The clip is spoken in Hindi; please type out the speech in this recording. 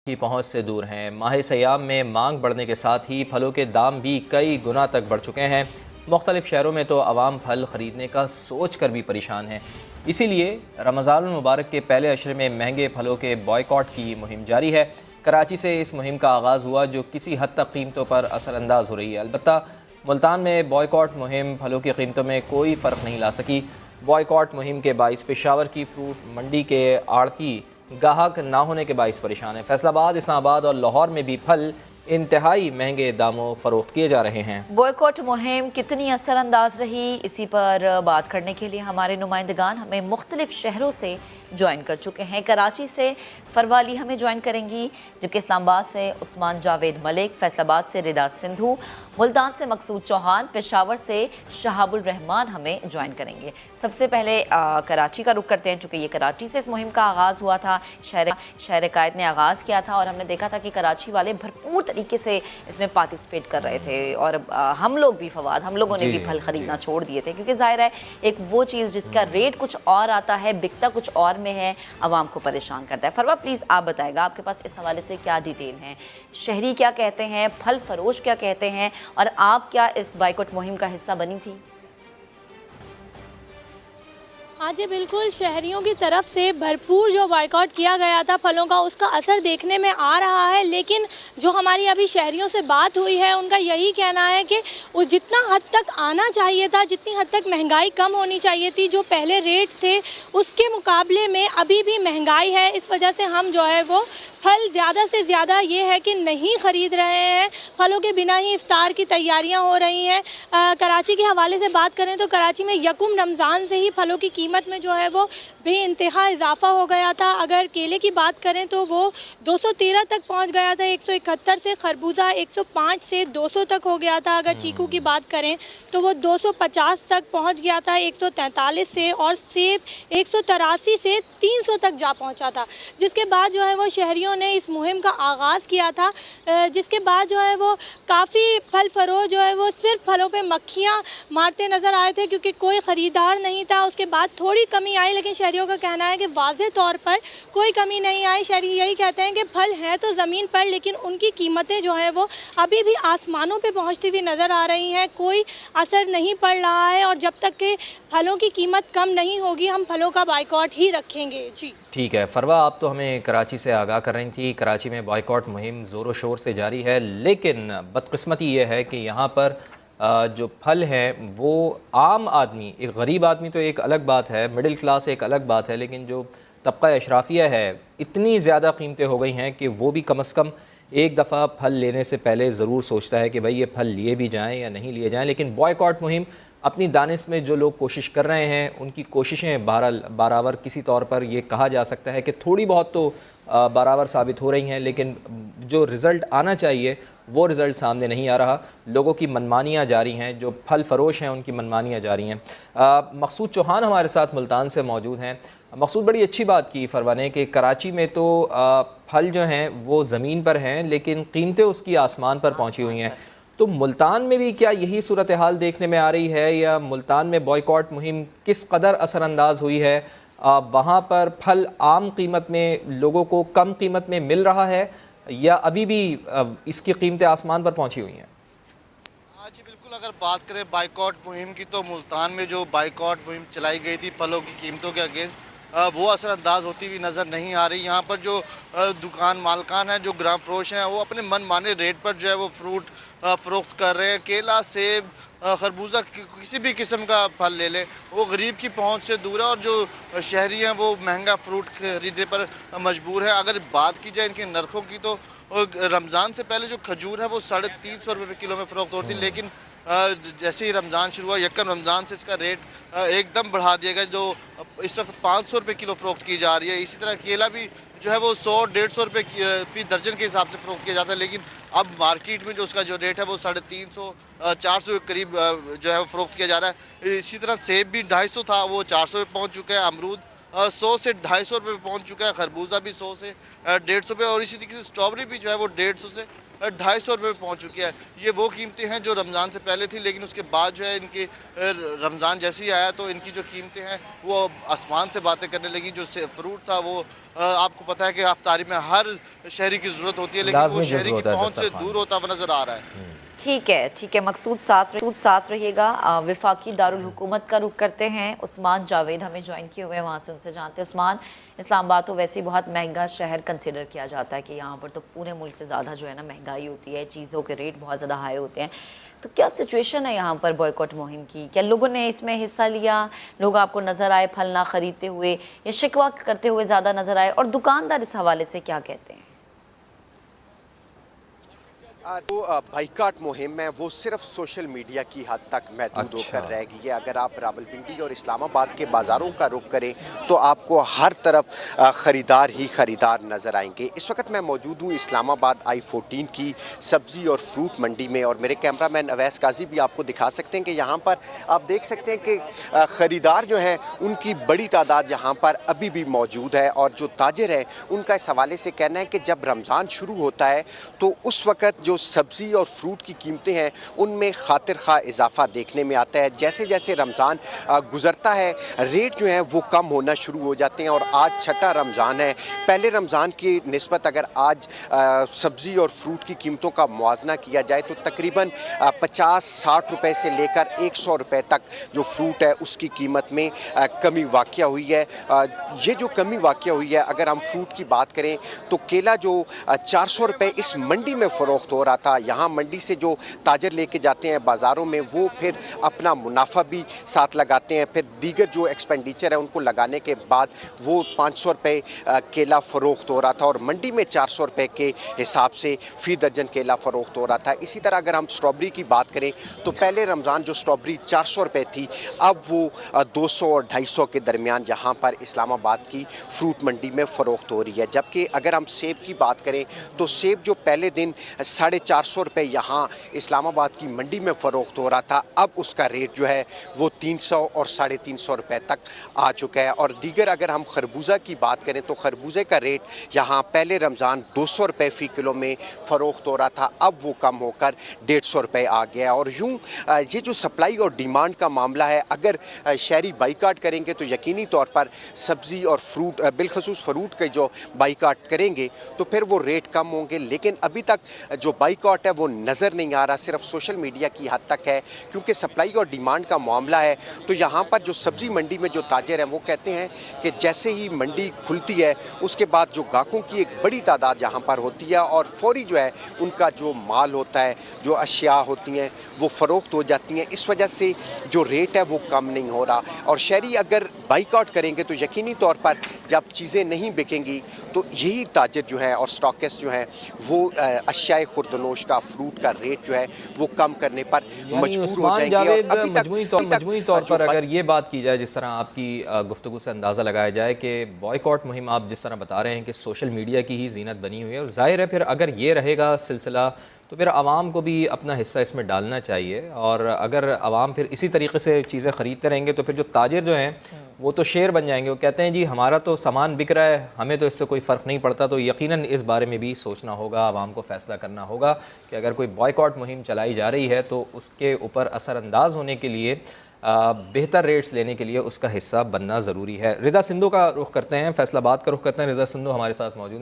की पहुंच से दूर हैं। माह सयाम में मांग बढ़ने के साथ ही फलों के दाम भी कई गुना तक बढ़ चुके हैं। मुख्तलिफ शहरों में तो आवाम फल ख़रीदने का सोच कर भी परेशान है। इसीलिए रमज़ान मुबारक के पहले अशरे में महंगे फलों के बॉयकॉट की मुहिम जारी है। कराची से इस मुहिम का आगाज़ हुआ, जो किसी हद तक कीमतों पर असरअंदाज हो रही है। अलबत्ता मुल्तान में बॉयकॉट मुहिम फलों की कीमतों में कोई फ़र्क नहीं ला सकी। बॉयकॉट मुहिम के बाइस पेशावर की फ्रूट मंडी के आड़ती गाहक ना होने के बाइस परेशान है। फैसलाबाद, इस्लामाबाद और लाहौर में भी फल इंतहाई महंगे दामों फरोख्त किए जा रहे हैं। बॉयकॉट मुहिम कितनी असरअंदाज रही, इसी पर बात करने के लिए हमारे नुमाइंदगान हमें मुख्तलिफ शहरों से ज्वाइन कर चुके हैं। कराची से फरवाली हमें ज्वाइन करेंगी, जबकि इस्लामाबाद से उस्मान जावेद मलिक, फैसलाबाद से रिदा सिंधु, मुल्तान से मकसूद चौहान, पेशावर से शहाबुल रहमान हमें ज्वाइन करेंगे। सबसे पहले कराची का रुख करते हैं, चूँकि ये कराची से इस मुहिम का आगाज़ हुआ था। शहर कायद ने आगाज़ किया था और हमने देखा था कि कराची वाले भरपूर तरीके से इसमें पार्टिसिपेट कर रहे थे और हम लोग भी फवाद, हम लोगों ने भी फल ख़रीदना छोड़ दिए थे, क्योंकि ज़ाहिर है एक वो चीज़ जिसका रेट कुछ और आता है, बिकता कुछ और में है, आवाम को परेशान करता है। फरवा प्लीज़ आप बताएगा, आपके पास इस हवाले से क्या डिटेल है, शहरी क्या कहते हैं, फल फरोश क्या कहते हैं, और आप क्या इस बाइकॉट मुहिम का हिस्सा बनी थी? हाँ जी बिल्कुल, शहरियों की तरफ से भरपूर जो बाइकआउट किया गया था फलों का, उसका असर देखने में आ रहा है। लेकिन जो हमारी अभी शहरियों से बात हुई है, उनका यही कहना है कि वो जितना हद तक आना चाहिए था, जितनी हद तक महंगाई कम होनी चाहिए थी, जो पहले रेट थे उसके मुकाबले में अभी भी महंगाई है। इस वजह से हम जो है वो फल ज़्यादा से ज़्यादा ये है कि नहीं ख़रीद रहे हैं। फलों के बिना ही इफ्तार की तैयारियां हो रही हैं। कराची के हवाले से बात करें तो कराची में यकुम रमज़ान से ही फलों की कीमत में जो है वो बेइंतहा इजाफा हो गया था। अगर केले की बात करें तो वो 213 तक पहुंच गया था 171 से, खरबूजा 105 से 200 तक हो गया था। अगर चीकू की बात करें तो वो 250 तक पहुंच गया था 143 से, और सेब 183 से 300 तक जा पहुंचा था। जिसके बाद जो है वो शहरियों ने इस मुहिम का आगाज़ किया था, जिसके बाद जो है वो काफ़ी फल फरोश जो है वो सिर्फ फलों पे मक्खियाँ मारते नज़र आए थे, क्योंकि कोई ख़रीदार नहीं था। उसके बाद थोड़ी कमी आई, लेकिन शहरियों का कहना है कि वाज़े तौर पर कोई कमी नहीं आई। शहरी यही कहते हैं कि फल हैं तो ज़मीन पर, लेकिन उनकी कीमतें जो हैं वो अभी भी आसमानों पे पहुंचती हुई नज़र आ रही हैं। कोई असर नहीं पड़ रहा है, और जब तक कि फलों की कीमत कम नहीं होगी हम फलों का बाइकआउट ही रखेंगे। जी ठीक है फरवा, आप तो हमें कराची से आगाह कर रही थी। कराची में बॉयकॉट मुहिम ज़ोर शोर से जारी है, लेकिन बदकिस्मती ये है कि यहाँ पर जो फल हैं वो आम आदमी, एक गरीब आदमी तो एक अलग बात है, मिडिल क्लास एक अलग बात है, लेकिन जो तबका अशराफिया है, इतनी ज़्यादा कीमतें हो गई हैं कि वो भी कम अज़ कम एक दफ़ा फल लेने से पहले ज़रूर सोचता है कि भाई ये फल लिए भी जाएँ या नहीं लिए जाएँ। लेकिन बॉयकॉट मुहिम अपनी दानिश में जो लोग कोशिश कर रहे हैं, उनकी कोशिशें बराबर किसी तौर पर ये कहा जा सकता है कि थोड़ी बहुत तो बराबर साबित हो रही हैं, लेकिन जो रिज़ल्ट आना चाहिए वो रिज़ल्ट सामने नहीं आ रहा। लोगों की मनमानियाँ जारी हैं, जो फल फरोश हैं उनकी मनमानियाँ जारी हैं। मकसूद चौहान हमारे साथ मुल्तान से मौजूद हैं। मकसूद, बड़ी अच्छी बात की फरवा ने कि कराची में तो फल जो हैं वो ज़मीन पर हैं, लेकिन कीमतें उसकी आसमान पर पहुँची हुई हैं। तो मुल्तान में भी क्या यही सूरत हाल देखने में आ रही है, या मुल्तान में बॉयकॉट मुहिम किस कदर असरअंदाज हुई है? वहाँ पर फल आम कीमत में लोगों को कम कीमत में मिल रहा है, या अभी भी इसकी कीमतें आसमान पर पहुँची हुई हैं? हाँ जी बिल्कुल, अगर बात करें बाइकआउट मुहिम की तो मुल्तान में जो बाइकआउट मुहिम चलाई गई थी फलों की कीमतों के अगेंस्ट, वो असरअंदाज होती हुई नज़र नहीं आ रही। यहाँ पर जो दुकान मालकान हैं, जो ग्राम फरोश हैं, वो अपने मन माने रेट पर जो है वो फ्रूट फ़रोख्त कर रहे हैं। केला, सेब, खरबूजा, किसी भी किस्म का फल ले लें, वो गरीब की पहुंच से दूर है, और जो शहरी हैं वो महंगा फ्रूट खरीदने पर मजबूर है। अगर बात की जाए इनके नरखों की तो रमज़ान से पहले जो खजूर है वो 350 रुपये किलो में फ़रोख्त होती थी, लेकिन जैसे ही रमज़ान शुरू हुआ, यकम रमज़ान से इसका रेट एकदम बढ़ा दिया गया, जो इस वक्त 500 रुपये किलो फ़रोख्त की जा रही है। इसी तरह केला भी जो है वो 100-150 रुपये फ़ी दर्जन के हिसाब से फ़रोख्त किया जाता है, लेकिन अब मार्केट में जो उसका जो रेट है वो 350-400 के करीब जो है वो फ़रोख्त किया जा रहा है। इसी तरह सेब भी 250 था, वो 400 पे पहुँच चुका है। अमरूद 100 से 250 रुपये पे पहुँच चुका है। खरबूजा भी 100 से 150 रुपये और इसी तरीके से स्ट्रॉबेरी भी जो है वो 150 से 250 रुपये पे पहुँच चुकी है। ये वो कीमतें हैं जो रमज़ान से पहले थी, लेकिन उसके बाद जो है इनके रमज़ान जैसे ही आया तो इनकी जो कीमतें हैं वो आसमान से बातें करने लगी। जो फ्रूट था वो आपको पता है कि अफ्तारी में हर शहरी की ज़रूरत होती है, लेकिन वो शहरी की पहुँच से दूर होता हुआ नज़र आ रहा है। ठीक है, मकसूद साथ रहिएगा। वफाकी दारुल हुकूमत का रुख करते हैं। उस्मान जावेद हमें ज्वाइन किए हुए हैं, वहाँ से उनसे जानते हैं। उस्मान, इस्लामाबाद तो वैसे ही बहुत महंगा शहर कंसिडर किया जाता है कि यहाँ पर तो पूरे मुल्क से ज़्यादा जो है ना महंगाई होती है, चीज़ों के रेट बहुत ज़्यादा हाई होते हैं। तो क्या सिचुएशन है यहाँ पर बॉयकॉट मुहिम की? क्या लोगों ने इसमें हिस्सा लिया? लोग आपको नज़र आए फल ना ख़रीदते हुए या शिकवा करते हुए ज़्यादा नज़र आए? और दुकानदार इस हवाले से क्या कहते हैं? जो बाइकाट मुहिम है वो सिर्फ सोशल मीडिया की हद तक महदूद होकर रह गई है। अगर आप रावलपिंडी और इस्लामाबाद के बाज़ारों का रुख करें तो आपको हर तरफ ख़रीदार ही ख़रीदार नज़र आएंगे। इस वक्त मैं मौजूद हूँ इस्लामाबाद I-14 की सब्ज़ी और फ्रूट मंडी में, और मेरे कैमरामैन अवैस काजी भी आपको दिखा सकते हैं कि यहाँ पर आप देख सकते हैं कि ख़रीदार जो हैं उनकी बड़ी तादाद यहाँ पर अभी भी मौजूद है। और जो ताजिर हैं उनका इस हवाले से कहना है कि जब रमज़ान शुरू होता है तो उस वक़्त जो सब्ज़ी और फ्रूट की कीमतें हैं उनमें खातिर खा इजाफा देखने में आता है। जैसे जैसे रमज़ान गुज़रता है रेट जो है वो कम होना शुरू हो जाते हैं। और आज छठा रमज़ान है। पहले रमज़ान की निस्बत अगर आज सब्ज़ी और फ्रूट की कीमतों का मुआवजा किया जाए तो तकरीबन 50-60 रुपए से लेकर 100 रुपए तक जो फ्रूट है उसकी कीमत में कमी वाक़या हुई है। ये जो कमी वाक़या हुई है, अगर हम फ्रूट की बात करें तो केला जो 400 रुपए इस मंडी में फ़रोख्त हो रहा था, यहाँ मंडी से जो ताजर लेके जाते हैं बाज़ारों में वो फिर अपना मुनाफा भी साथ लगाते हैं। फिर दीगर जो एक्सपेंडिचर है उनको लगाने के बाद वो 500 रुपये केला फ़रोख्त हो रहा था और मंडी में 400 रुपये के हिसाब से फ़ी दर्जन केला फ़रोख्त हो रहा था। इसी तरह अगर हम स्ट्रॉबेरी की बात करें तो पहले रमज़ान जो स्ट्रॉबेरी 400 रुपये थी अब वो 200 और 250 के दरमियान यहाँ पर इस्लामाबाद की फ्रूट मंडी में फ़रोख्त हो रही है। जबकि अगर हम सेब की बात करें तो सेब जो पहले दिन 450 रुपये यहाँ इस्लामाबाद की मंडी में फ़रोख्त हो रहा था अब उसका रेट जो है वो 300 और 350 रुपये तक आ चुका है। और दीगर अगर हम खरबूजा की बात करें तो खरबूजे का रेट यहाँ पहले रमज़ान 200 रुपये फ़ी किलो में फ़रोख्त हो रहा था अब वो कम होकर 150 रुपये आ गया। और यूँ ये जो सप्लाई और डिमांड का मामला है, अगर शहरी बाइकाट करेंगे तो यकीनी तौर पर सब्ज़ी और फ्रूट बिलखसूस फ्रूट के जो बाइकाट करेंगे तो फिर वो रेट कम होंगे। लेकिन अभी तक जो बाइकाट है वो नज़र नहीं आ रहा, सिर्फ सोशल मीडिया की हद तक है, क्योंकि सप्लाई और डिमांड का मामला है। तो यहाँ पर जो सब्ज़ी मंडी में जो ताजर हैं वो कहते हैं कि जैसे ही मंडी खुलती है उसके बाद जो ग्राहकों की एक बड़ी तादाद यहाँ पर होती है और फौरी जो है उनका जो माल होता है, जो अशिया होती हैं वो फ़रोख्त हो जाती हैं। इस वजह से जो रेट है वो कम नहीं हो रहा। और शहरी अगर बाइकाट करेंगे तो यकीनी तौर पर जब चीज़ें नहीं बिकेंगी तो यही ताजर जो है और स्टॉकिस्ट जो हैं वो अशिया खुर्दनोश का फ्रूट का रेट जो है वो कम करने पर मजबूर हो जाएंगे। मजमूई तौर पर अगर ये बात की जाए, जिस तरह आपकी गुफ्तगू से अंदाज़ा लगाया जाए कि बॉयकॉट मुहिम आप जिस तरह बता रहे हैं कि सोशल मीडिया की ही जीनत बनी हुई है, और जाहिर है फिर अगर ये रहेगा सिलसिला तो फिर आवाम को भी अपना हिस्सा इसमें डालना चाहिए। और अगर आवाम फिर इसी तरीके से चीज़ें ख़रीदते रहेंगे तो फिर जो ताजिर जो हैं वो तो शेर बन जाएंगे। वो कहते हैं जी हमारा तो सामान बिक रहा है, हमें तो इससे कोई फ़र्क नहीं पड़ता। तो यकीनन इस बारे में भी सोचना होगा, आवाम को फ़ैसला करना होगा कि अगर कोई बॉयकॉट मुहिम चलाई जा रही है तो उसके ऊपर असरअंदाज होने के लिए, बेहतर रेट्स लेने के लिए उसका हिस्सा बनना ज़रूरी है। रिदा सिंधु का रुख करते हैं, फैसलाबाद का रुख करते हैं। रिदा सिंधु हमारे साथ मौजूद हैं।